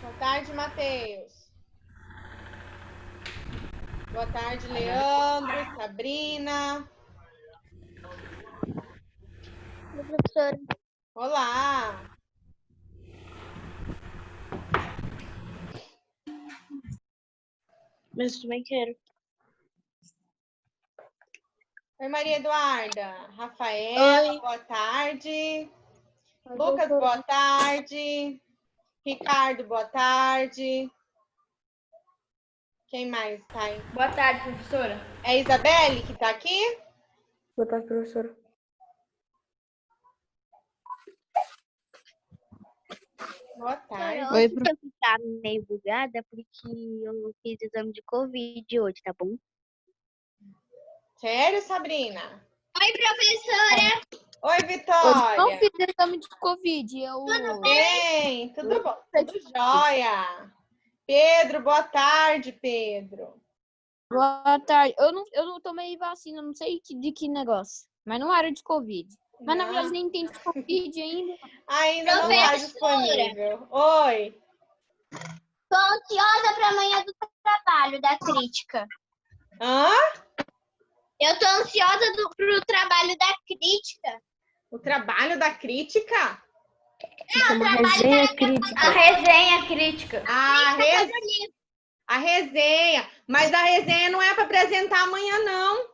Boa tarde, Matheus. Boa tarde, Leandro, Sabrina. Oi, professora. Olá. Mas também quero. Oi, Maria Eduarda. Rafaela, Oi. boa tarde. Oi, Lucas, professora. boa tarde. Ricardo, boa tarde. Quem mais tá aí? Boa tarde, professora. É a Isabelle que tá aqui? Boa tarde, professora. Boa tarde. Oi, professora. Eu tá meio bugada porque eu fiz exame de Covid hoje, tá bom? Sério, Sabrina? Oi, professora. Oi, Eu não Vitória. fiz exame de Covid. Tudo bem? Tudo bom? Tudo jóia. Pedro, boa tarde, Pedro. Boa tarde. Eu não tomei vacina, não sei de que negócio. Mas não era de Covid. Mas na verdade nem tem de Covid ainda. Ainda não está disponível. Oi. Tô ansiosa para amanhã do trabalho, da crítica. Hã? Eu tô ansiosa pro trabalho da crítica. O trabalho da crítica? Se chama resenha crítica. A resenha crítica. A resenha. Mas a resenha não é para apresentar amanhã, não.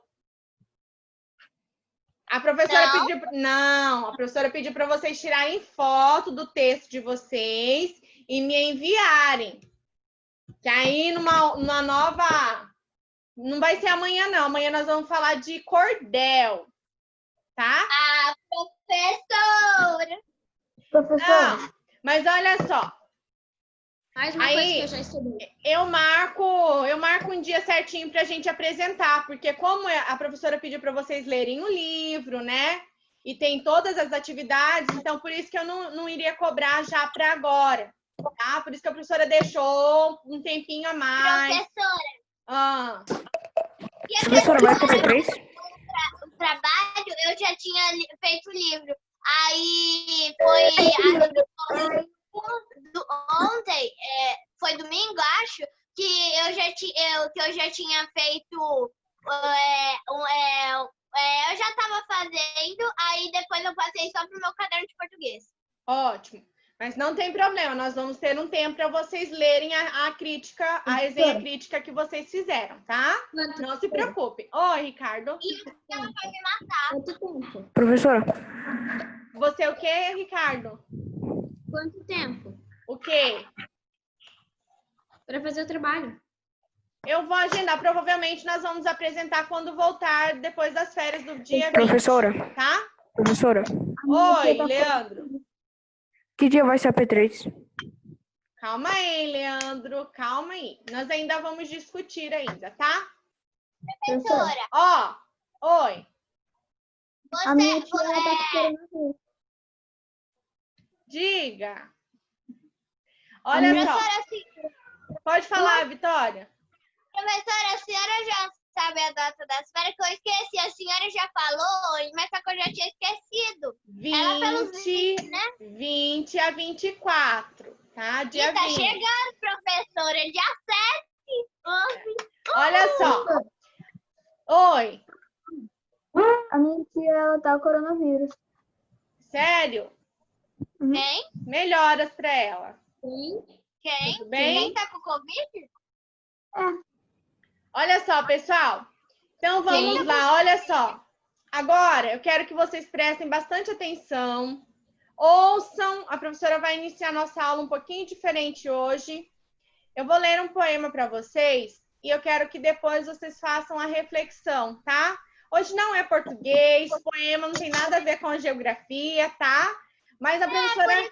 A professora pediu... Não, a professora pediu para vocês tirarem foto do texto de vocês e me enviarem. Que aí numa nova... Não vai ser amanhã, não. Amanhã nós vamos falar de cordel. Tá? A professora. Professora. Não, mas olha só. Mais uma coisa que eu já estudei. Eu marco um dia certinho para a gente apresentar, porque como a professora pediu para vocês lerem o livro, né? E tem todas as atividades, então por isso que eu não iria cobrar já para agora, tá? Por isso que a professora deixou um tempinho a mais. Professora. Professora, vai ter 3? O trabalho, eu já tinha feito o livro. Aí foi ontem, foi domingo, acho, que eu já tinha feito. Eu já estava fazendo, aí depois eu passei só pro meu caderno de português. Ótimo. Mas não tem problema, nós vamos ter um tempo para vocês lerem a crítica, a resenha crítica que vocês fizeram, tá? Não se preocupe. Oi, Ricardo. E ela vai me matar. Professora, Você o quê, Ricardo? Quanto tempo? O quê? Para fazer o trabalho. Eu vou agendar. Provavelmente nós vamos apresentar quando voltar depois das férias do dia 20. Professora. Tá? Professora. Oi, Leandro. Que dia vai ser a P3? Calma aí, Leandro. Calma aí. Nós ainda vamos discutir ainda, tá? Professora. Ó, oi. A minha tia tá com coronavírus. Diga. Olha só. Pode falar, Vitória. Professora, a senhora já sabe a data das férias que eu esqueci. A senhora já falou, mas só que eu já tinha esquecido. 20, né? 20 a 24, tá? Dia E tá 20. chegando, professora, dia 7. Olha só. Oi. A minha tia, ela tá com coronavírus. Sério? Quem? Melhoras pra ela. Quem? Tudo bem? Quem tá com Covid? Olha só, pessoal. Então vamos lá, olha só. Agora eu quero que vocês prestem bastante atenção. Ouçam, a professora vai iniciar nossa aula um pouquinho diferente hoje. Eu vou ler um poema para vocês e eu quero que depois vocês façam a reflexão, tá? Hoje não é português, poema não tem nada a ver com a geografia, tá? Mas a professora...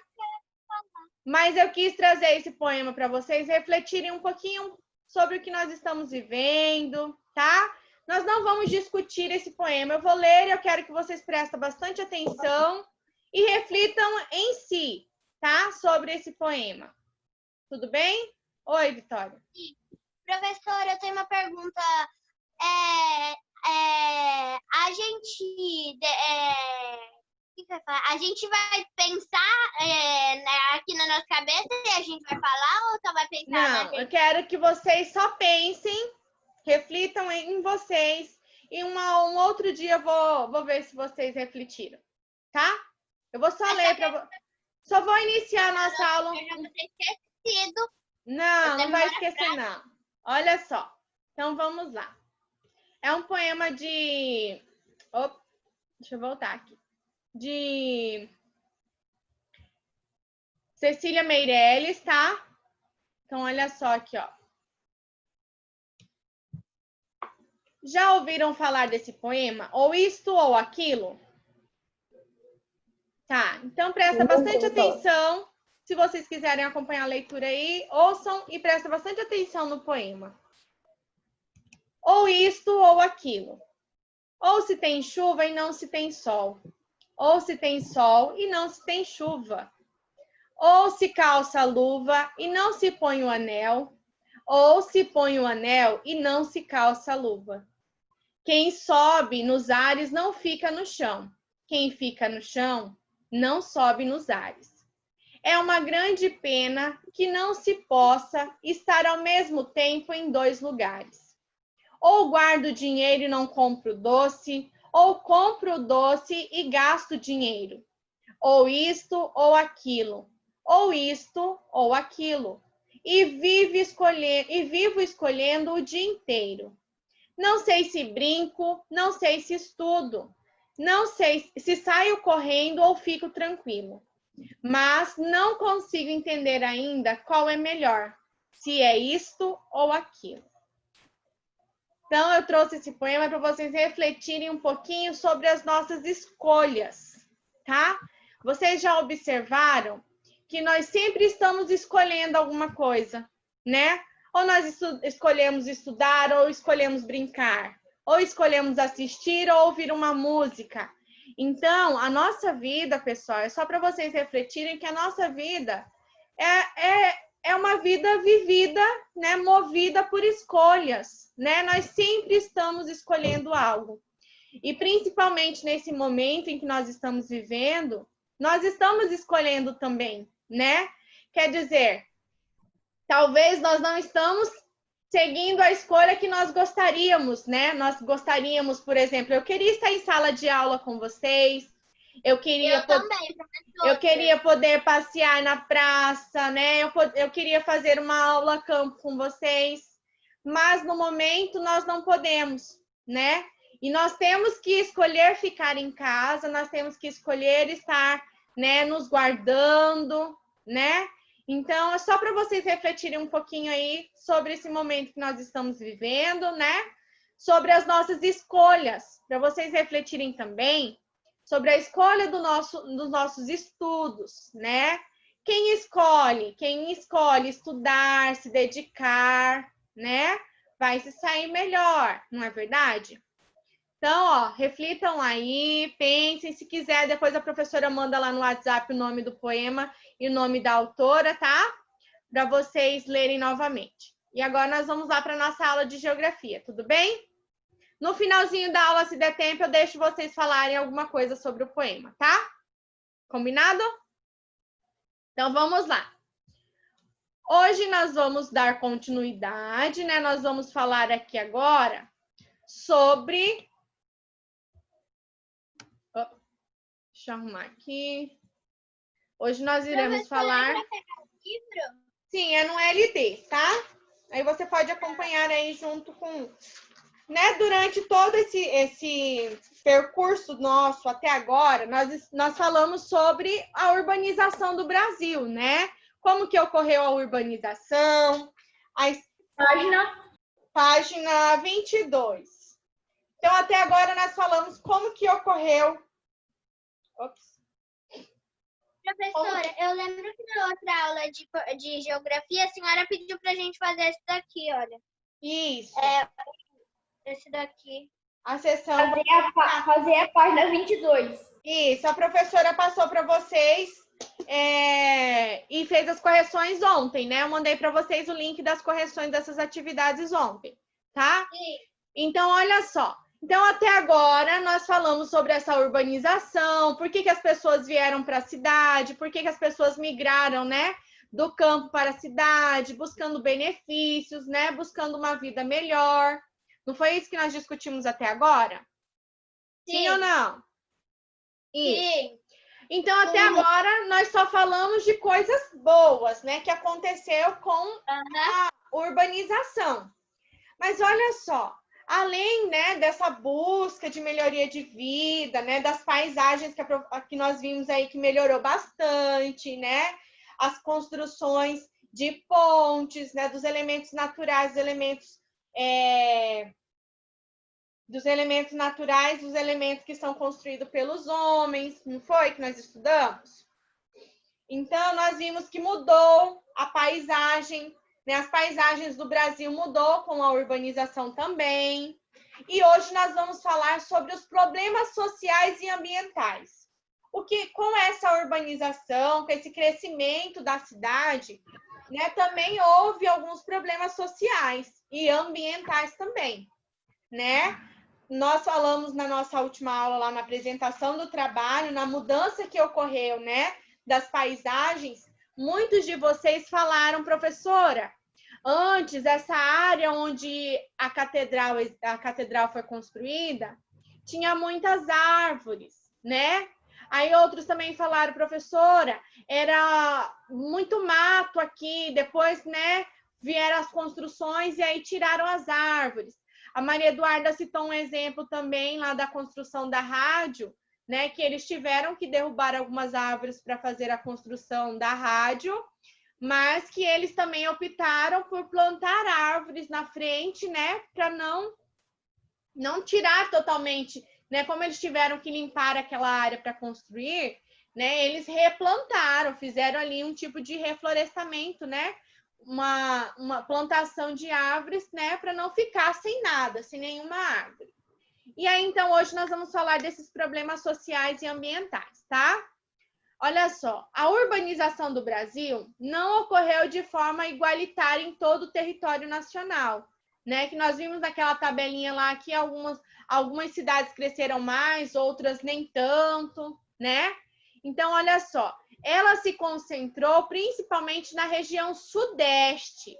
Mas eu quis trazer esse poema para vocês refletirem um pouquinho sobre o que nós estamos vivendo, tá? Nós não vamos discutir esse poema. Eu vou ler e eu quero que vocês prestem bastante atenção e reflitam em si, tá? Sobre esse poema. Tudo bem? Oi, Vitória. Professora, eu tenho uma pergunta. A gente... O que vai falar? A gente vai pensar aqui na nossa cabeça e a gente vai falar ou só vai pensar na Não, gente? eu quero que vocês só pensem, reflitam em vocês. E um outro dia eu vou ver se vocês refletiram, tá? Eu vou só ler para só vou iniciar a nossa aula. Eu já vou ter esquecido. Não vai esquecer, não. Olha só. Então, vamos lá. É um poema de... deixa eu voltar aqui. De Cecília Meirelles, tá? Então, olha só aqui, ó. Já ouviram falar desse poema? Ou isto ou aquilo? Tá, então presta bastante atenção. Se vocês quiserem acompanhar a leitura aí, ouçam e presta bastante atenção no poema. Ou isto ou aquilo. Ou se tem chuva e não se tem sol. Ou se tem sol e não se tem chuva. Ou se calça a luva e não se põe o anel. Ou se põe o anel e não se calça a luva. Quem sobe nos ares não fica no chão. Quem fica no chão não sobe nos ares. É uma grande pena que não se possa estar ao mesmo tempo em dois lugares. Ou guardo dinheiro e não compro doce, ou compro doce e gasto dinheiro. Ou isto ou aquilo, ou isto ou aquilo. E vivo escolhendo o dia inteiro. Não sei se brinco, não sei se estudo, não sei se saio correndo ou fico tranquilo. Mas não consigo entender ainda qual é melhor, se é isto ou aquilo. Então, eu trouxe esse poema para vocês refletirem um pouquinho sobre as nossas escolhas, tá? Vocês já observaram que nós sempre estamos escolhendo alguma coisa, né? Ou nós escolhemos estudar, ou escolhemos brincar, ou escolhemos assistir ou ouvir uma música. Então, a vida, pessoal, é só para vocês refletirem que a nossa vida é uma vida vivida, né, movida por escolhas, né? Nós sempre estamos escolhendo algo. E principalmente nesse momento em que nós estamos vivendo, nós estamos escolhendo também, né? Quer dizer, talvez nós não estamos seguindo a escolha que nós gostaríamos, né? Nós gostaríamos, por exemplo, eu queria estar em sala de aula com vocês, eu queria poder passear na praça, né? Eu queria fazer uma aula campo com vocês, mas no momento nós não podemos, né? E nós temos que escolher ficar em casa, nós temos que escolher estar, né, nos guardando, né? Então, é só para vocês refletirem um pouquinho aí sobre esse momento que nós estamos vivendo, né? Sobre as nossas escolhas, para vocês refletirem também sobre a escolha dos nossos estudos, né? Quem escolhe estudar, se dedicar, né? Vai se sair melhor, não é verdade? Então, ó, reflitam aí, pensem, se quiser, depois a professora manda lá no WhatsApp o nome do poema e o nome da autora, tá? Para vocês lerem novamente. E agora nós vamos lá para a nossa aula de geografia, tudo bem? No finalzinho da aula, se der tempo, eu deixo vocês falarem alguma coisa sobre o poema, tá? Combinado? Então, vamos lá. Hoje nós vamos dar continuidade, né? Nós vamos falar aqui agora sobre... Deixa eu arrumar aqui. Hoje nós iremos falar... Sim, é no LD, tá? Aí você pode acompanhar aí junto com... Né? Durante todo esse percurso nosso até agora, nós falamos sobre a urbanização do Brasil, né? Como que ocorreu a urbanização. Página 22. Então, até agora nós falamos como que ocorreu... Ops. Professora, eu lembro que na outra aula de geografia, a senhora pediu para a gente fazer isso daqui, olha. Isso. Esse daqui. A sessão... Fazer a página 22. Isso, a professora passou para vocês e fez as correções ontem, né? Eu mandei para vocês o link das correções dessas atividades ontem, tá? Sim. Então, olha só. Então, até agora, nós falamos sobre essa urbanização, por que as pessoas vieram para a cidade, por que as pessoas migraram, né, do campo para a cidade, buscando benefícios, né, buscando uma vida melhor. Não foi isso que nós discutimos até agora? Sim ou não? Isso. Sim. Então, até agora, nós só falamos de coisas boas, né, que aconteceu com a urbanização. Mas olha só, além, né, dessa busca de melhoria de vida, né, das paisagens que nós vimos aí que melhorou bastante, né, as construções de pontes, né, dos elementos naturais, dos elementos que são construídos pelos homens, não foi que nós estudamos? Então, nós vimos que mudou a paisagem, né? As paisagens do Brasil mudou com a urbanização também. E hoje nós vamos falar sobre os problemas sociais e ambientais. Com essa urbanização, com esse crescimento da cidade, né, também houve alguns problemas sociais e ambientais também, né? Nós falamos na nossa última aula, lá na apresentação do trabalho, na mudança que ocorreu, né, das paisagens. Muitos de vocês falaram, professora, antes, essa área onde a catedral foi construída, tinha muitas árvores, né? Aí outros também falaram, professora, era muito mato aqui, depois, né, vieram as construções e aí tiraram as árvores. A Maria Eduarda citou um exemplo também lá da construção da rádio, né, que eles tiveram que derrubar algumas árvores para fazer a construção da rádio, mas que eles também optaram por plantar árvores na frente, né, para não tirar totalmente, né, como eles tiveram que limpar aquela área para construir, né, eles replantaram, fizeram ali um tipo de reflorestamento, né, uma plantação de árvores, né, para não ficar sem nada, sem nenhuma árvore. E aí, então, hoje nós vamos falar desses problemas sociais e ambientais, tá? Olha só, a urbanização do Brasil não ocorreu de forma igualitária em todo o território nacional, né? Que nós vimos naquela tabelinha lá que algumas cidades cresceram mais, outras nem tanto, né? Então, olha só, ela se concentrou principalmente na região sudeste.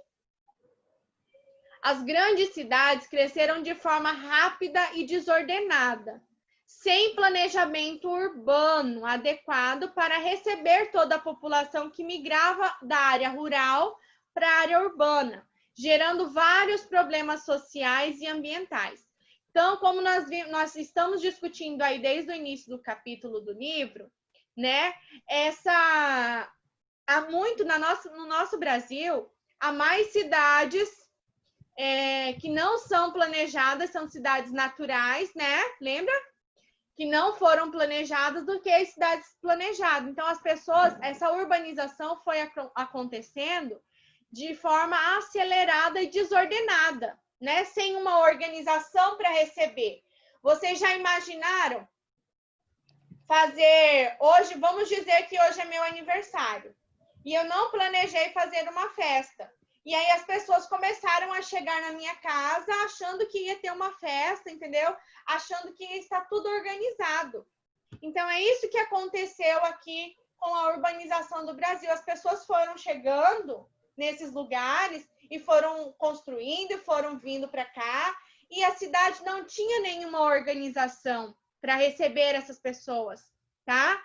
As grandes cidades cresceram de forma rápida e desordenada, sem planejamento urbano adequado para receber toda a população que migrava da área rural para a área urbana, gerando vários problemas sociais e ambientais. Então, como nós estamos discutindo aí desde o início do capítulo do livro, né? No nosso Brasil, há mais cidades que não são planejadas, são cidades naturais, né? Lembra? Que não foram planejadas do que as cidades planejadas. Então, essa urbanização foi acontecendo de forma acelerada e desordenada, né? Sem uma organização para receber. Vocês já imaginaram hoje, vamos dizer que hoje é meu aniversário, e eu não planejei fazer uma festa. E aí as pessoas começaram a chegar na minha casa achando que ia ter uma festa, entendeu? Achando que ia estar tudo organizado. Então, é isso que aconteceu aqui com a urbanização do Brasil. As pessoas foram chegando nesses lugares e foram construindo e foram vindo para cá. E a cidade não tinha nenhuma organização para receber essas pessoas, tá?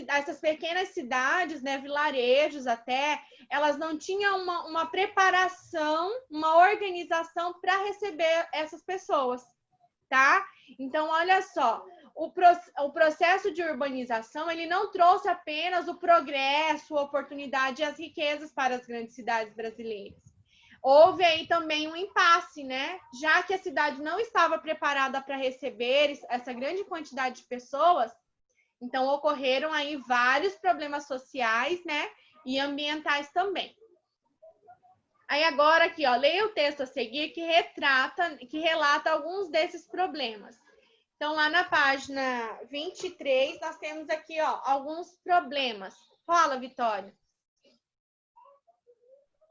Essas pequenas cidades, né, vilarejos até, elas não tinham uma preparação, uma organização para receber essas pessoas, tá? Então, olha só, o processo de urbanização, ele não trouxe apenas o progresso, a oportunidade e as riquezas para as grandes cidades brasileiras. Houve aí também um impasse, né? Já que a cidade não estava preparada para receber essa grande quantidade de pessoas, então ocorreram aí vários problemas sociais, né? E ambientais também. Aí agora aqui, ó, leia o texto a seguir que relata alguns desses problemas. Então, lá na página 23, nós temos aqui, ó, alguns problemas. Fala, Vitória.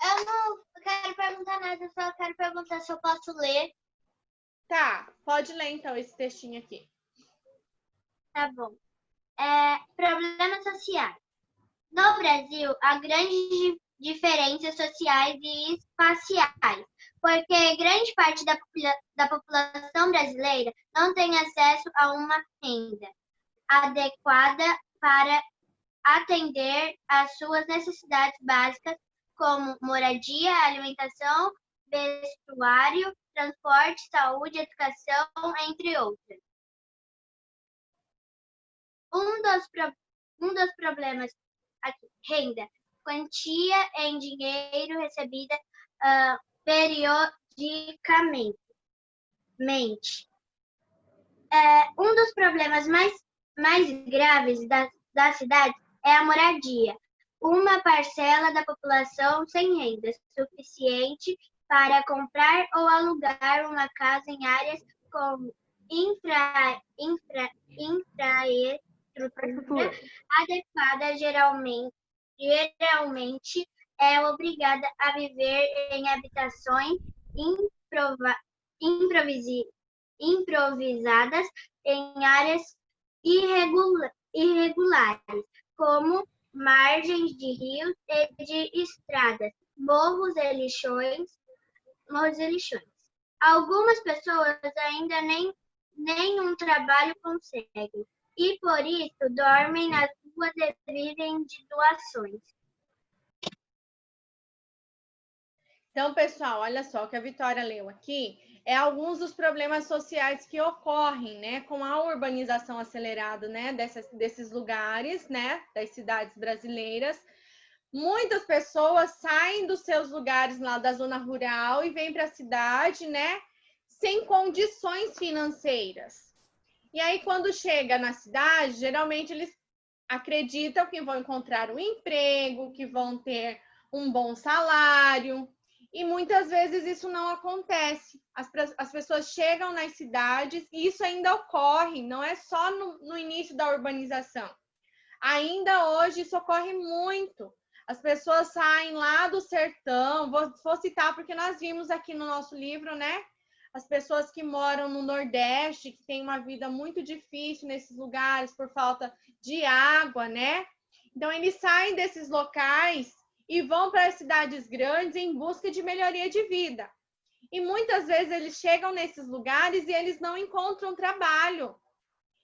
Eu não quero perguntar nada, eu só quero perguntar se eu posso ler. Tá, Pode ler, então, esse textinho aqui. Tá bom. Problemas sociais. No Brasil, há grandes diferenças sociais e espaciais, porque grande parte da população brasileira não tem acesso a uma renda adequada para atender às suas necessidades básicas, como moradia, alimentação, vestuário, transporte, saúde, educação, entre outras. Um dos problemas aqui, renda, quantia em dinheiro recebida periodicamente. Um dos problemas mais graves da cidade é a moradia. Uma parcela da população sem renda suficiente para comprar ou alugar uma casa em áreas com infraestrutura adequada geralmente é obrigada a viver em habitações improvisadas em áreas irregulares, como margens de rios e de estradas, morros e lixões. Algumas pessoas ainda nem um trabalho conseguem, e por isso dormem nas ruas e vivem de doações. Então, pessoal, olha só, o que a Vitória leu aqui é alguns dos problemas sociais que ocorrem, né, com a urbanização acelerada, né, desses lugares, né, das cidades brasileiras. Muitas pessoas saem dos seus lugares lá da zona rural e vêm para a cidade, né, sem condições financeiras. E aí, quando chega na cidade, geralmente eles acreditam que vão encontrar um emprego, que vão ter um bom salário, e muitas vezes isso não acontece. As pessoas chegam nas cidades e isso ainda ocorre, não é só no início da urbanização. Ainda hoje isso ocorre muito. As pessoas saem lá do sertão, vou citar porque nós vimos aqui no nosso livro, né? As pessoas que moram no Nordeste, que têm uma vida muito difícil nesses lugares por falta de água, né? Então, eles saem desses locais e vão para as cidades grandes em busca de melhoria de vida. E muitas vezes eles chegam nesses lugares e eles não encontram trabalho.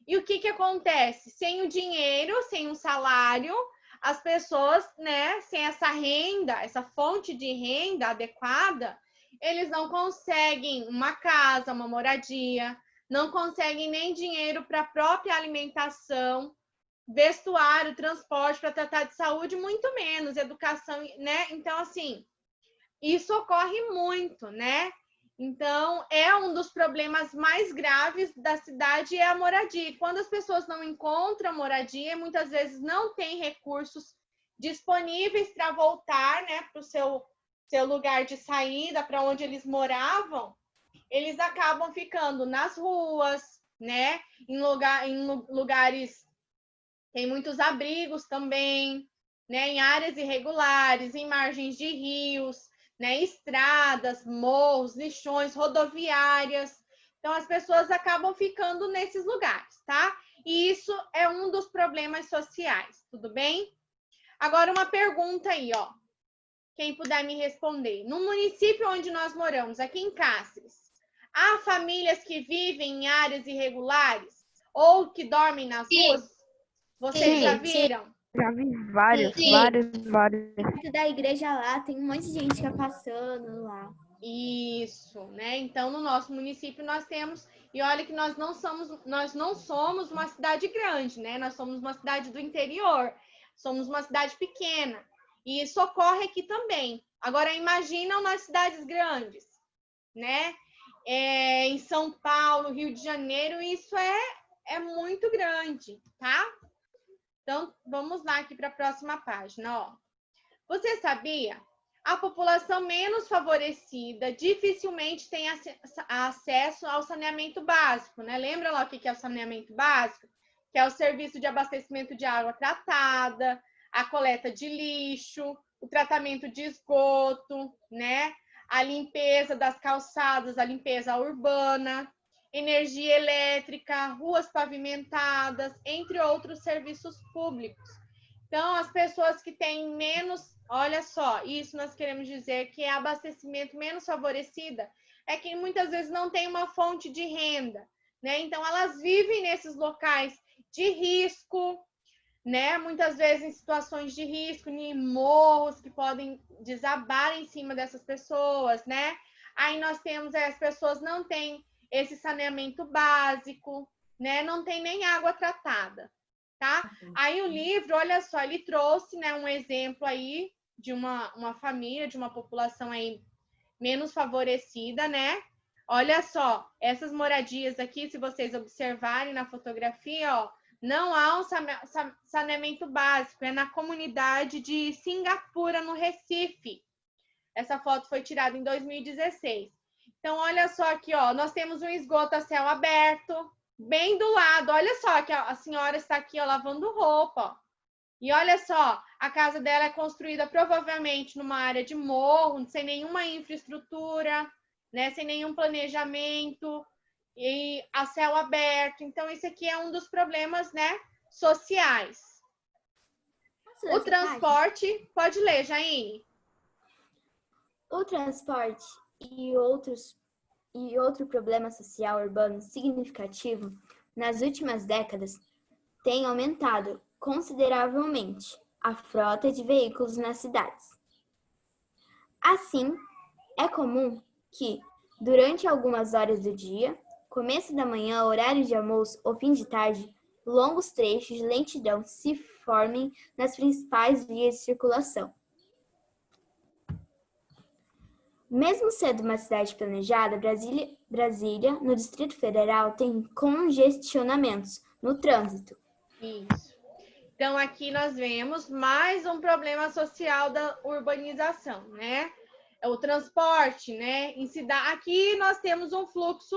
E o que acontece? Sem o dinheiro, sem um salário, as pessoas, né, sem essa renda, essa fonte de renda adequada, eles não conseguem uma casa, uma moradia, não conseguem nem dinheiro para a própria alimentação, vestuário, transporte para tratar de saúde, muito menos educação, né? Então, assim, isso ocorre muito, né? Então, é um dos problemas mais graves da cidade é a moradia. E quando as pessoas não encontram moradia, muitas vezes não têm recursos disponíveis para voltar, né, para o seu lugar de saída, para onde eles moravam, eles acabam ficando nas ruas, né, em lugares, tem muitos abrigos também, né, em áreas irregulares, em margens de rios, né, estradas, morros, lixões, rodoviárias. Então, as pessoas acabam ficando nesses lugares, tá? E isso é um dos problemas sociais, tudo bem? Agora, uma pergunta aí, ó. Quem puder me responder. No município onde nós moramos, aqui em Cáceres, há famílias que vivem em áreas irregulares ou que dormem nas ruas? Vocês já viram? Já vi vários. Perto da igreja lá, tem um monte de gente que tá passando lá. Isso, né? Então, no nosso município nós temos, e olha que nós não somos uma cidade grande, né? Nós somos uma cidade do interior, somos uma cidade pequena, e isso ocorre aqui também. Agora, imaginam nas cidades grandes, né? Em São Paulo, Rio de Janeiro, isso é muito grande, tá? Então, vamos lá aqui para a próxima página, ó. Você sabia? A população menos favorecida dificilmente tem acesso ao saneamento básico, né? Lembra lá o que é o saneamento básico? Que é o serviço de abastecimento de água tratada, a coleta de lixo, o tratamento de esgoto, né? A limpeza das calçadas, a limpeza urbana. energia elétrica, ruas pavimentadas, entre outros serviços públicos. Então, as pessoas que têm menos, olha só, isso nós queremos dizer que é abastecimento menos favorecida, é que muitas vezes não tem uma fonte de renda, né? Então, elas vivem nesses locais de risco, né? Muitas vezes em situações de risco, em morros que podem desabar em cima dessas pessoas, né? Aí nós temos as pessoas não têm esse saneamento básico, né? Não tem nem água tratada, tá? Aí o livro, olha só, ele trouxe, né, um exemplo aí de uma família, de uma população aí menos favorecida, né? Olha só, essas moradias aqui, se vocês observarem na fotografia, ó, não há um saneamento básico, é na comunidade de Singapura, no Recife. Essa foto foi tirada em 2016. Então, olha só aqui, ó, nós temos um esgoto a céu aberto, bem do lado. Olha só que a senhora está aqui, ó, lavando roupa, ó. E olha só, a casa dela é construída provavelmente numa área de morro, sem nenhuma infraestrutura, né, sem nenhum planejamento, e a céu aberto. Então, isso aqui é um dos problemas, né, sociais. O transporte, pode ler, Jaine. O transporte e outro problema social urbano significativo nas últimas décadas tem aumentado consideravelmente a frota de veículos nas cidades. Assim, é comum que, durante algumas horas do dia, começo da manhã, horário de almoço ou fim de tarde, longos trechos de lentidão se formem nas principais vias de circulação. Mesmo sendo uma cidade planejada, Brasília, no Distrito Federal, tem congestionamentos no trânsito. Isso. Então, aqui nós vemos mais um problema social da urbanização, né? O transporte, né? Aqui nós temos um fluxo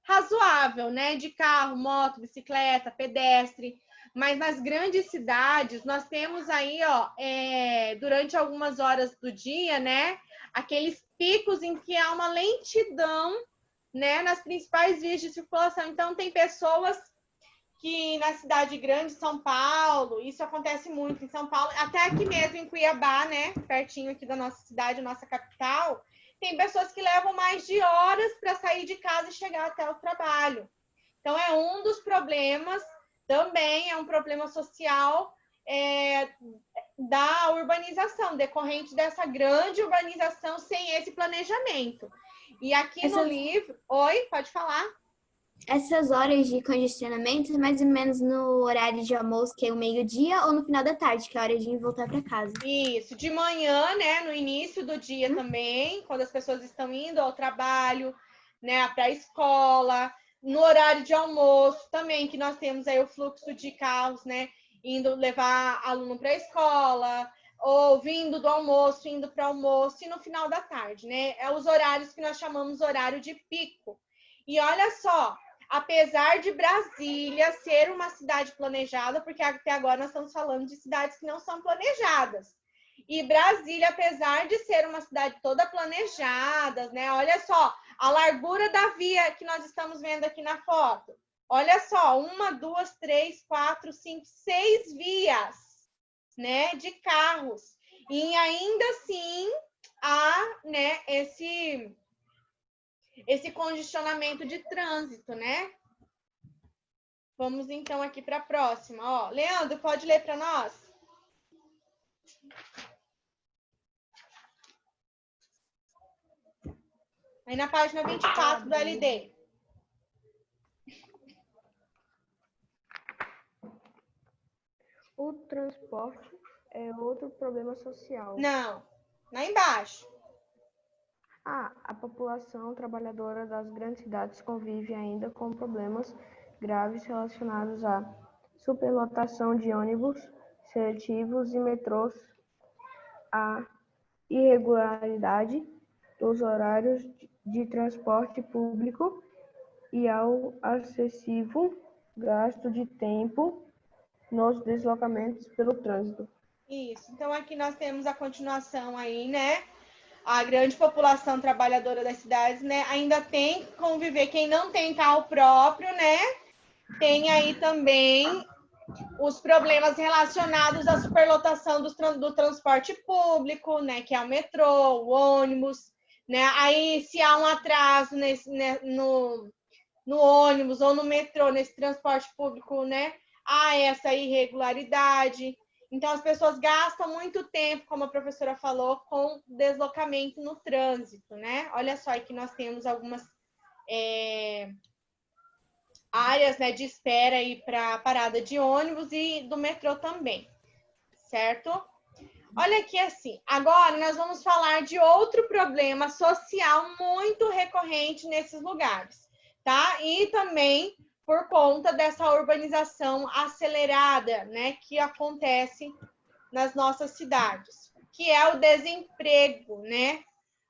razoável, né? De carro, moto, bicicleta, pedestre. Mas nas grandes cidades, nós temos aí, ó, durante algumas horas do dia, né? Aqueles picos em que há uma lentidão, né? Nas principais vias de circulação. Então, tem pessoas que na cidade grande, São Paulo, isso acontece muito em São Paulo, até aqui mesmo em Cuiabá, né, pertinho aqui da nossa cidade, nossa capital, tem pessoas que levam mais de horas para sair de casa e chegar até o trabalho. Então, é um dos problemas, também é um problema social da urbanização, decorrente dessa grande urbanização sem esse planejamento. E aqui no livro... Oi, pode falar? Essas horas de congestionamento, mais ou menos no horário de almoço, que é o meio-dia, ou no final da tarde, que é a hora de ir voltar para casa. Isso, de manhã, né, no início do dia também, quando as pessoas estão indo ao trabalho, né, para a escola, no horário de almoço também, que nós temos aí o fluxo de carros, né, indo levar aluno para a escola, ou vindo do almoço, indo para o almoço, e no final da tarde, né, é os horários que nós chamamos horário de pico. E olha só, apesar de Brasília ser uma cidade planejada, porque até agora nós estamos falando de cidades que não são planejadas. E Brasília, apesar de ser uma cidade toda planejada, né? Olha só, a largura da via que nós estamos vendo aqui na foto. Olha só, 1, 2, 3, 4, 5, 6 vias, né, de carros. E ainda assim há, né, esse congestionamento de trânsito, né? Vamos então aqui para a próxima. Ó, Leandro, pode ler para nós? Aí na página 24 do LD. O transporte é outro problema social. Não, lá embaixo. A população trabalhadora das grandes cidades convive ainda com problemas graves relacionados à superlotação de ônibus seletivos e metrôs, à irregularidade dos horários de transporte público e ao excessivo gasto de tempo nos deslocamentos pelo trânsito. Isso. Então, aqui nós temos a continuação aí, né? a grande população trabalhadora das cidades, né, ainda tem que conviver. Quem não tem carro próprio, né, tem aí também os problemas relacionados à superlotação do transporte público, né, que é o metrô, o ônibus, né? Aí, se há um atraso no ônibus ou no metrô, nesse transporte público, né, há essa irregularidade. Então, as pessoas gastam muito tempo, como a professora falou, com deslocamento no trânsito, né? Olha só, aqui nós temos algumas áreas, né, de espera aí para parada de ônibus e do metrô também, certo? Olha aqui assim, agora nós vamos falar de outro problema social muito recorrente nesses lugares, tá? E também por conta dessa urbanização acelerada, né, que acontece nas nossas cidades, que é o desemprego, né?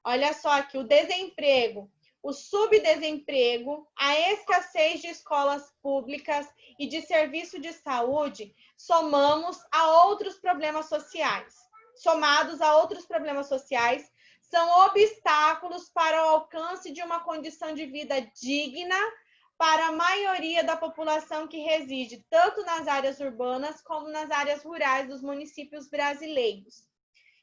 Olha só aqui, o desemprego, o subdesemprego, a escassez de escolas públicas e de serviço de saúde, somados a outros problemas sociais, são obstáculos para o alcance de uma condição de vida digna para a maioria da população que reside tanto nas áreas urbanas como nas áreas rurais dos municípios brasileiros.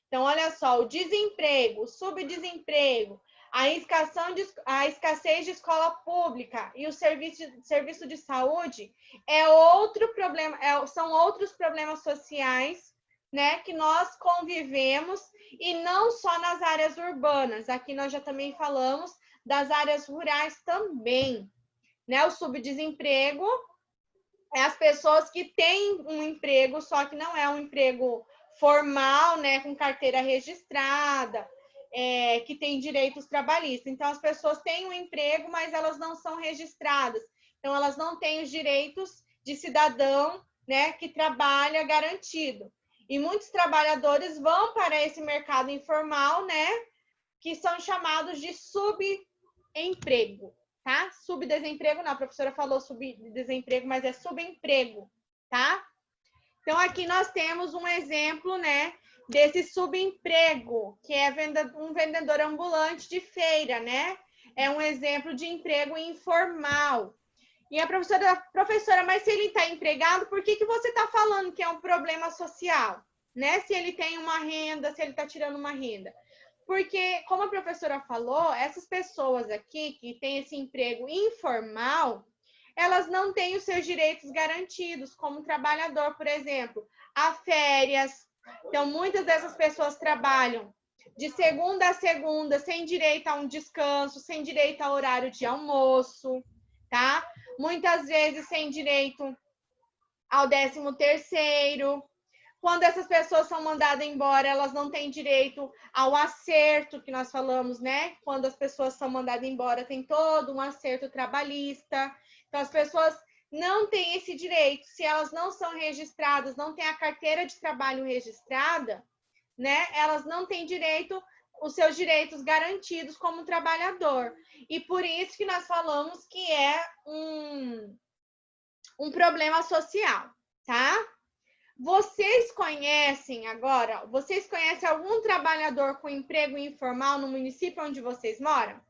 Então, olha só, o desemprego, o subdesemprego, a escassez de escola pública e o serviço de saúde é outro problema, são outros problemas sociais, né, que nós convivemos, e não só nas áreas urbanas. Aqui nós já também falamos das áreas rurais também, né? O subdesemprego é as pessoas que têm um emprego, só que não é um emprego formal, né, com carteira registrada, que tem direitos trabalhistas. Então, as pessoas têm um emprego, mas elas não são registradas. Então, elas não têm os direitos de cidadão, né, que trabalha garantido. E muitos trabalhadores vão para esse mercado informal, né, que são chamados de subemprego, tá? Subdesemprego não, a professora falou subdesemprego, mas é subemprego, tá? Então, aqui nós temos um exemplo, né, desse subemprego, que é um vendedor ambulante de feira, né? É um exemplo de emprego informal. E a professora, mas se ele está empregado, por que você está falando que é um problema social? Né? Se ele tem uma renda, se ele está tirando uma renda. Porque, como a professora falou, essas pessoas aqui que têm esse emprego informal, elas não têm os seus direitos garantidos, como trabalhador, por exemplo, há férias. Então, muitas dessas pessoas trabalham de segunda a segunda, sem direito a um descanso, sem direito a horário de almoço, tá? Muitas vezes sem direito ao 13º. Quando essas pessoas são mandadas embora, elas não têm direito ao acerto, que nós falamos, né? Quando as pessoas são mandadas embora, tem todo um acerto trabalhista. Então, as pessoas não têm esse direito. Se elas não são registradas, não têm a carteira de trabalho registrada, né? Elas não têm direito, os seus direitos garantidos como trabalhador. E por isso que nós falamos que é um problema social, tá? Vocês conhecem algum trabalhador com emprego informal no município onde vocês moram?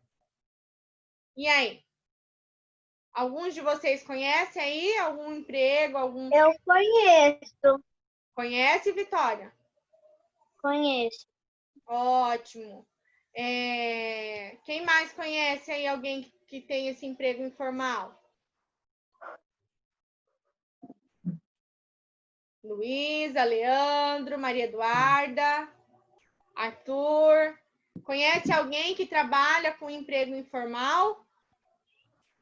E aí? Alguns de vocês conhecem aí algum emprego, Eu conheço. Conhece, Vitória? Conheço. Ótimo. Quem mais conhece aí alguém que tem esse emprego informal? Luísa, Leandro, Maria Eduarda, Arthur. Conhece alguém que trabalha com emprego informal?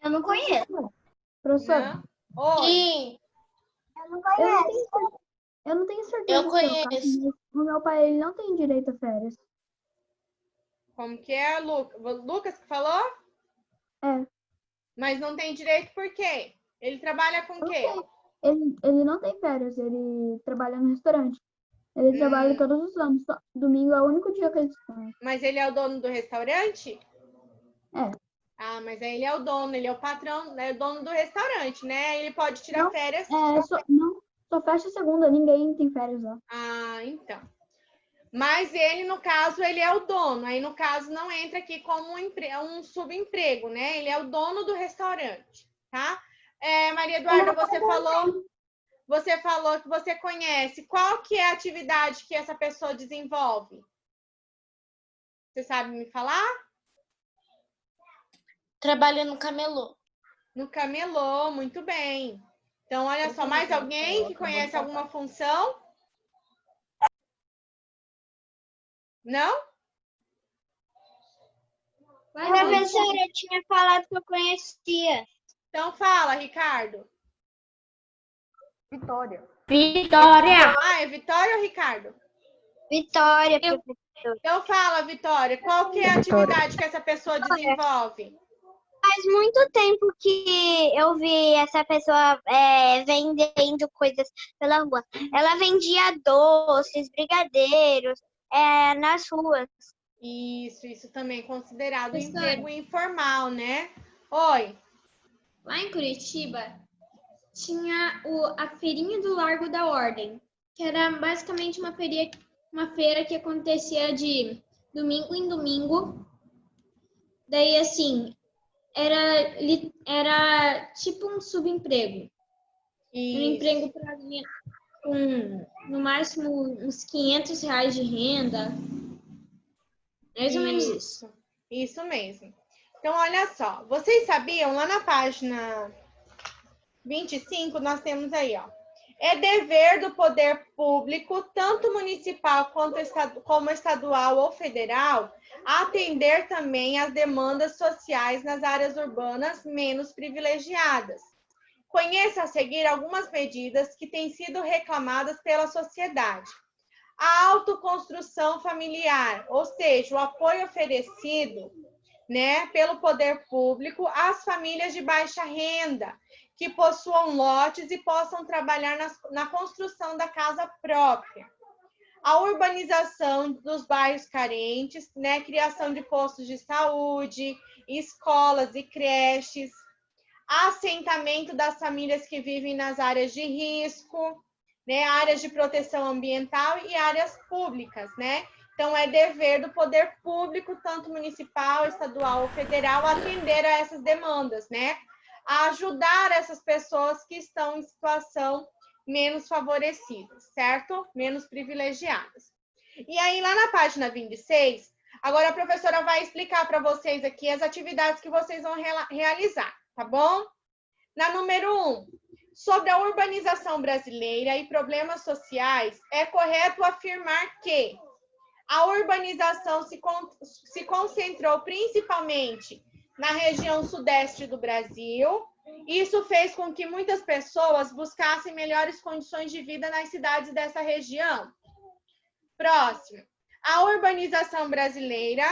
Eu não conheço. Professor, Não? Oi. Sim, Eu não conheço. eu não tenho certeza eu do seu caso, conheço. mas o meu pai ele não tem direito a férias. Como que é, Lucas que falou? É. Mas não tem direito por quê? Ele trabalha com o quê? Ele não tem férias, ele trabalha no restaurante. Ele trabalha todos os anos. Domingo é o único dia que ele descansa. Mas ele é o dono do restaurante? É. Ah, mas aí ele é o dono, ele é o patrão, é o dono do restaurante, né? Ele pode tirar férias. Só fecha segunda, ninguém tem férias lá. Ah, então. Mas ele, no caso, ele é o dono. Aí, no caso, não entra aqui como um subemprego, né? Ele é o dono do restaurante, tá? Maria Eduarda, você falou que você conhece. Qual que é a atividade que essa pessoa desenvolve? Você sabe me falar? Trabalha no camelô. No camelô, muito bem. Então, olha só, mais alguém que conhece alguma função? Não? Professora, eu tinha falado que eu conhecia. Então, fala, Ricardo. Vitória. Vitória! Ah, é Vitória ou Ricardo? Vitória, professora. Então, fala, Vitória, qual que é a atividade que essa pessoa desenvolve? Faz muito tempo que eu vi essa pessoa vendendo coisas pela rua. Ela vendia doces, brigadeiros, nas ruas. Isso também é considerado emprego informal, né? Oi. Lá em Curitiba, tinha a Feirinha do Largo da Ordem, que era basicamente uma feira que acontecia de domingo em domingo. Daí, assim, era tipo um subemprego. Um emprego para com, no máximo, uns R$500 de renda. Mais ou menos isso. Isso mesmo. Então, olha só. Vocês sabiam, lá na página 25, nós temos aí, ó. É dever do poder público, tanto municipal como estadual ou federal, atender também às demandas sociais nas áreas urbanas menos privilegiadas. Conheça a seguir algumas medidas que têm sido reclamadas pela sociedade. A autoconstrução familiar, ou seja, o apoio oferecido, né, pelo poder público às famílias de baixa renda, que possuam lotes e possam trabalhar na construção da casa própria. A urbanização dos bairros carentes, né, criação de postos de saúde, escolas e creches, assentamento das famílias que vivem nas áreas de risco, né, áreas de proteção ambiental e áreas públicas, né? Então, é dever do poder público, tanto municipal, estadual ou federal, atender a essas demandas, né? A ajudar essas pessoas que estão em situação menos favorecidas, certo? Menos privilegiadas. E aí, lá na página 26, agora a professora vai explicar para vocês aqui as atividades que vocês vão realizar, tá bom? Na número 1, sobre a urbanização brasileira e problemas sociais, é correto afirmar que a urbanização se concentrou principalmente na região sudeste do Brasil. Isso fez com que muitas pessoas buscassem melhores condições de vida nas cidades dessa região. Próximo. A urbanização brasileira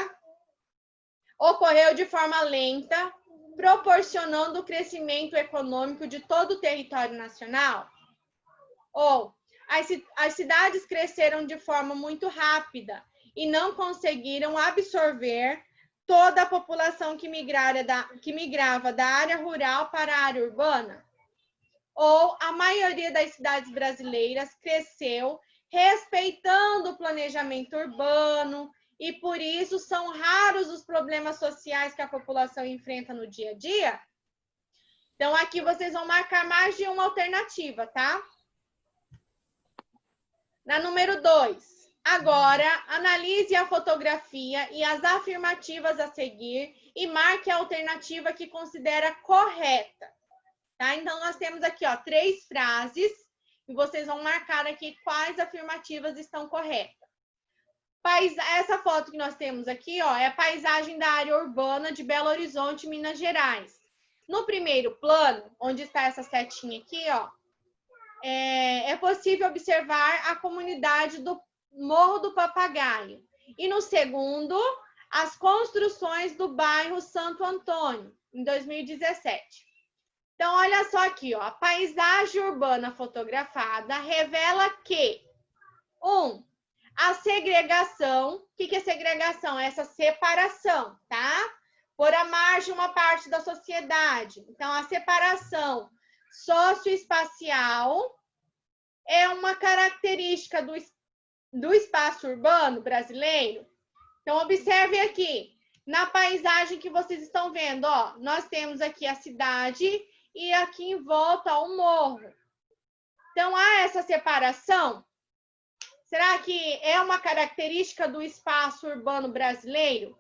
ocorreu de forma lenta, proporcionando o crescimento econômico de todo o território nacional? Ou as cidades cresceram de forma muito rápida e não conseguiram absorver toda a população que migrava da área rural para a área urbana? Ou a maioria das cidades brasileiras cresceu respeitando o planejamento urbano e, por isso, são raros os problemas sociais que a população enfrenta no dia a dia? Então, aqui vocês vão marcar mais de uma alternativa, tá? Na número 2, agora, analise a fotografia e as afirmativas a seguir e marque a alternativa que considera correta. Tá? Então, nós temos aqui, ó, 3 frases e vocês vão marcar aqui quais afirmativas estão corretas. Essa foto que nós temos aqui, ó, é a paisagem da área urbana de Belo Horizonte, Minas Gerais. No primeiro plano, onde está essa setinha aqui, ó, é possível observar a comunidade do Morro do Papagaio. E no segundo, as construções do bairro Santo Antônio, em 2017. Então, olha só aqui, ó, a paisagem urbana fotografada revela que, 1, a segregação. O que é segregação? Essa separação, tá? Por à margem uma parte da sociedade. Então, a separação socioespacial é uma característica do espaço urbano brasileiro? Então, observem aqui, na paisagem que vocês estão vendo, ó, nós temos aqui a cidade e aqui em volta o morro. Então, há essa separação? Será que é uma característica do espaço urbano brasileiro?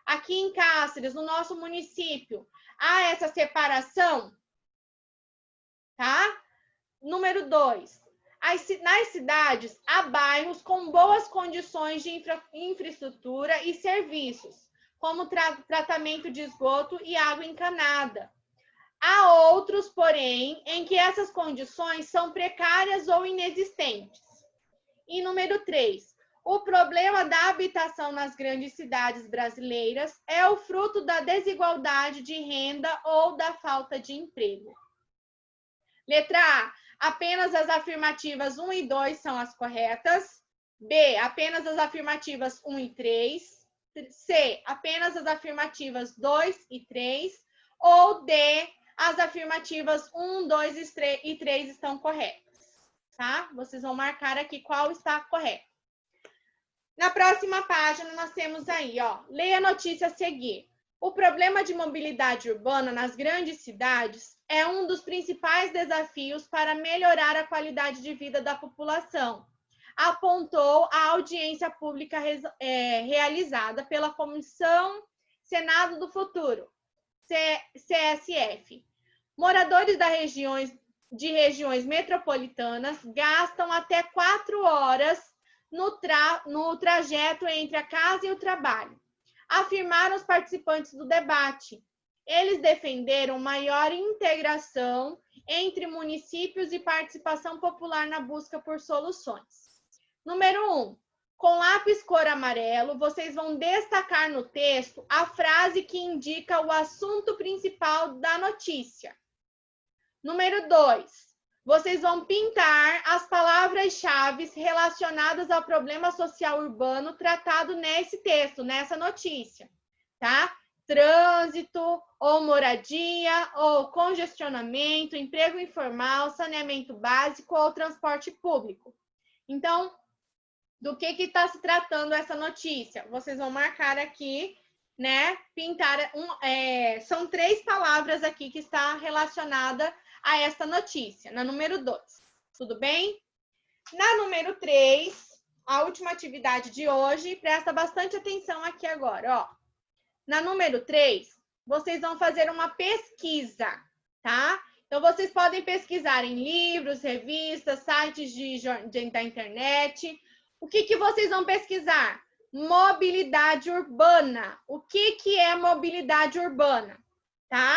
Aqui em Cáceres, no nosso município, há essa separação? Tá? Número 2. Nas cidades, há bairros com boas condições de infraestrutura e serviços, como tratamento de esgoto e água encanada. Há outros, porém, em que essas condições são precárias ou inexistentes. E número 3. O problema da habitação nas grandes cidades brasileiras é o fruto da desigualdade de renda ou da falta de emprego. Letra A. Apenas as afirmativas 1 e 2 são as corretas. B. Apenas as afirmativas 1 e 3. C. Apenas as afirmativas 2 e 3. Ou D. As afirmativas 1, 2 e 3 estão corretas. Tá? Vocês vão marcar aqui qual está correto. Na próxima página, nós temos aí, ó, leia a notícia a seguir. O problema de mobilidade urbana nas grandes cidades é um dos principais desafios para melhorar a qualidade de vida da população, apontou a audiência pública realizada pela Comissão Senado do Futuro, CSF. Moradores de regiões metropolitanas gastam até 4 horas no trajeto entre a casa e o trabalho, afirmaram os participantes do debate. Eles defenderam maior integração entre municípios e participação popular na busca por soluções. Número 1. Com lápis cor amarelo, vocês vão destacar no texto a frase que indica o assunto principal da notícia. Número 2. Vocês vão pintar as palavras-chave relacionadas ao problema social urbano tratado nesse texto, nessa notícia, tá? Trânsito, ou moradia, ou congestionamento, emprego informal, saneamento básico ou transporte público. Então, do que está se tratando essa notícia? Vocês vão marcar aqui, né? Pintar, são 3 palavras aqui que está relacionada a esta notícia, na número 2. Tudo bem? Na número 3, a última atividade de hoje, presta bastante atenção aqui agora, ó. Na número 3, vocês vão fazer uma pesquisa, tá? Então, vocês podem pesquisar em livros, revistas, sites da internet. O que vocês vão pesquisar? Mobilidade urbana. O que é mobilidade urbana, tá?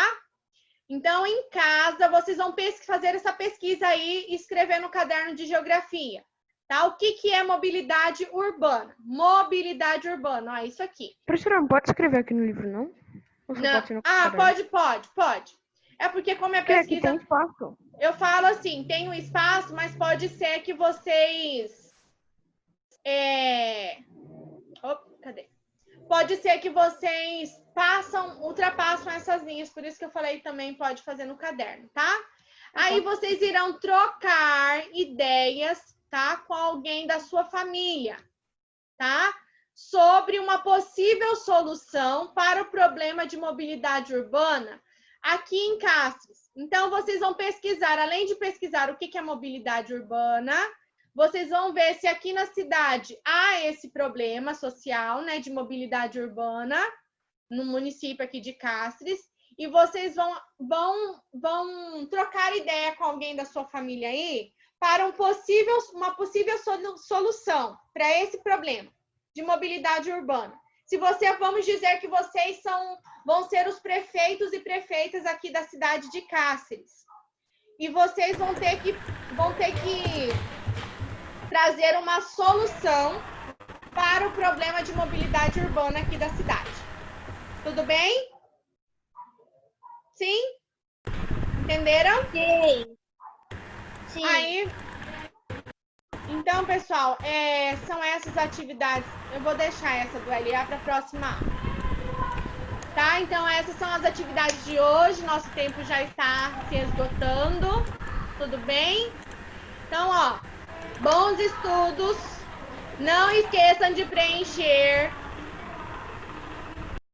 Então, em casa, vocês vão fazer essa pesquisa aí e escrever no caderno de geografia, tá? O que é mobilidade urbana? Mobilidade urbana, ó, isso aqui. Professora, não pode escrever aqui no livro, não? Não. Pode. É porque como é pesquisa... Tem espaço. Eu falo assim, tem um espaço, mas pode ser que vocês... cadê? Pode ser que vocês ultrapassam essas linhas, por isso que eu falei também pode fazer no caderno, tá? Aí vocês irão trocar ideias, tá? Com alguém da sua família, tá? Sobre uma possível solução para o problema de mobilidade urbana aqui em Cáceres. Então, vocês vão pesquisar, além de pesquisar o que é mobilidade urbana, vocês vão ver se aqui na cidade há esse problema social, né, de mobilidade urbana, no município aqui de Cáceres, e vocês vão trocar ideia com alguém da sua família aí para uma possível solução para esse problema de mobilidade urbana. Vamos dizer que vocês vão ser os prefeitos e prefeitas aqui da cidade de Cáceres, e vocês vão ter que trazer uma solução para o problema de mobilidade urbana aqui da cidade. Tudo bem? Sim? Entenderam? Sim. Aí, então, pessoal, são essas atividades. Eu vou deixar essa do LA para a próxima aula. Tá? Então, essas são as atividades de hoje. Nosso tempo já está se esgotando. Tudo bem? Então, ó, bons estudos. Não esqueçam de preencher